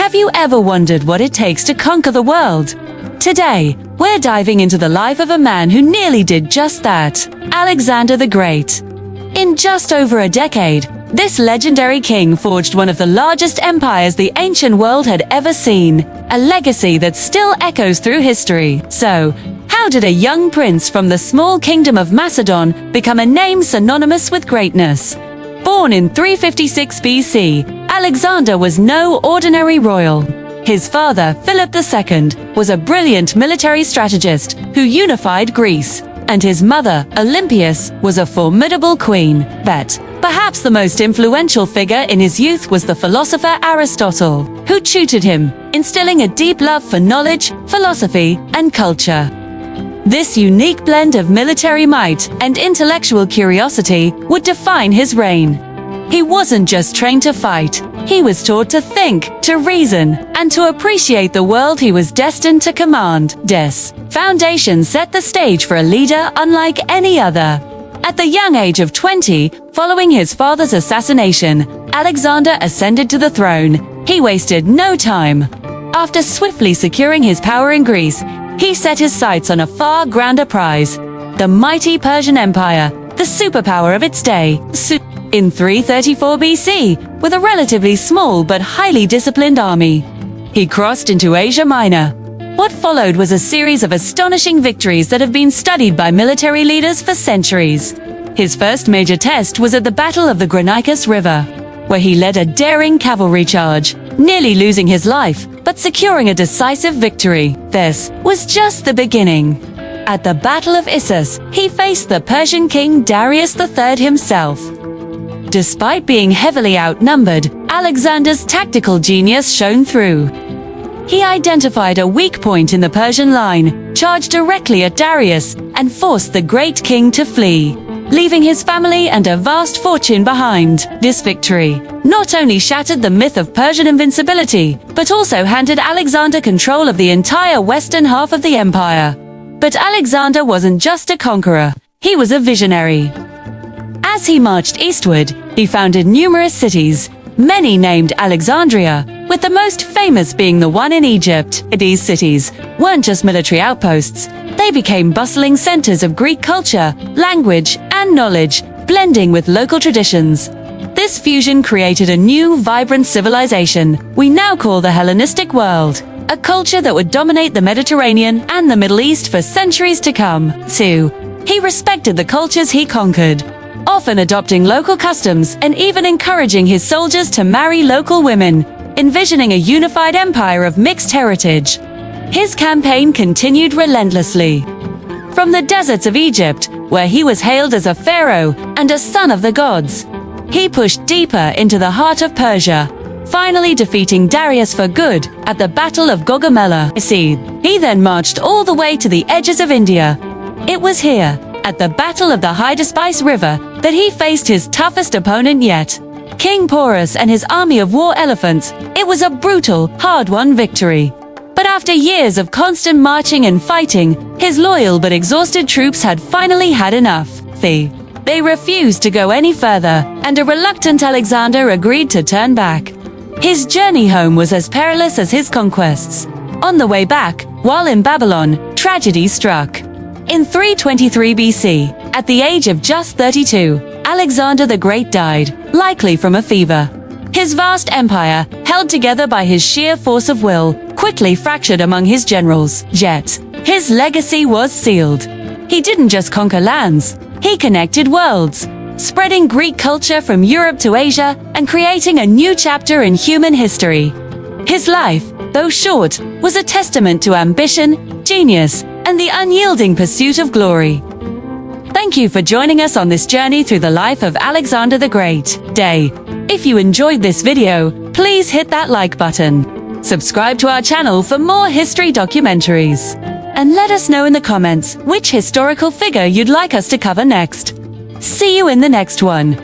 Have you ever wondered what it takes to conquer the world? Today, we're diving into the life of a man who nearly did just that, Alexander the Great. In just over a decade, this legendary king forged one of the largest empires the ancient world had ever seen, a legacy that still echoes through history. So, how did a young prince from the small kingdom of Macedon become a name synonymous with greatness? Born in 356 BC, Alexander was no ordinary royal. His father, Philip II, was a brilliant military strategist who unified Greece, and his mother, Olympias, was a formidable queen. But perhaps the most influential figure in his youth was the philosopher Aristotle, who tutored him, instilling a deep love for knowledge, philosophy, and culture. This unique blend of military might and intellectual curiosity would define his reign. He wasn't just trained to fight, he was taught to think, to reason, and to appreciate the world he was destined to command. This foundation set the stage for a leader unlike any other. At the young age of 20, following his father's assassination, Alexander ascended to the throne. He wasted no time. After swiftly securing his power in Greece, he set his sights on a far grander prize, the mighty Persian Empire, the superpower of its day. In 334 BC, with a relatively small but highly disciplined army, he crossed into Asia Minor. What followed was a series of astonishing victories that have been studied by military leaders for centuries. His first major test was at the Battle of the Granicus River, where he led a daring cavalry charge, nearly losing his life, but securing a decisive victory. This was just the beginning. At the Battle of Issus, he faced the Persian king Darius III himself. Despite being heavily outnumbered, Alexander's tactical genius shone through. He identified a weak point in the Persian line, charged directly at Darius, and forced the great king to flee, leaving his family and a vast fortune behind. This victory not only shattered the myth of Persian invincibility, but also handed Alexander control of the entire western half of the empire. But Alexander wasn't just a conqueror, he was a visionary. As he marched eastward, he founded numerous cities, many named Alexandria, with the most famous being the one in Egypt. These cities weren't just military outposts, they became bustling centers of Greek culture, language, and knowledge, blending with local traditions. This fusion created a new, vibrant civilization we now call the Hellenistic world, a culture that would dominate the Mediterranean and the Middle East for centuries to come. 2. He respected the cultures he conquered, often adopting local customs and even encouraging his soldiers to marry local women, envisioning a unified empire of mixed heritage. His campaign continued relentlessly. From the deserts of Egypt, where he was hailed as a pharaoh and a son of the gods, he pushed deeper into the heart of Persia, finally defeating Darius for good at the Battle of Gaugamela. He then marched all the way to the edges of India. It was here, at the Battle of the Hydaspes River, that he faced his toughest opponent yet, King Porus and his army of war elephants. It was a brutal, hard-won victory. But after years of constant marching and fighting, his loyal but exhausted troops had finally had enough. They refused to go any further, and a reluctant Alexander agreed to turn back. His journey home was as perilous as his conquests. On the way back, while in Babylon, tragedy struck. In 323 BC, at the age of just 32, Alexander the Great died, likely from a fever. His vast empire, held together by his sheer force of will, quickly fractured among his generals. Yet, his legacy was sealed. He didn't just conquer lands, he connected worlds, spreading Greek culture from Europe to Asia and creating a new chapter in human history. His life, though short, was a testament to ambition, genius, and the unyielding pursuit of glory. Thank you for joining us on this journey through the life of Alexander the Great. If you enjoyed this video, please hit that like button. Subscribe to our channel for more history documentaries. And let us know in the comments which historical figure you'd like us to cover next. See you in the next one.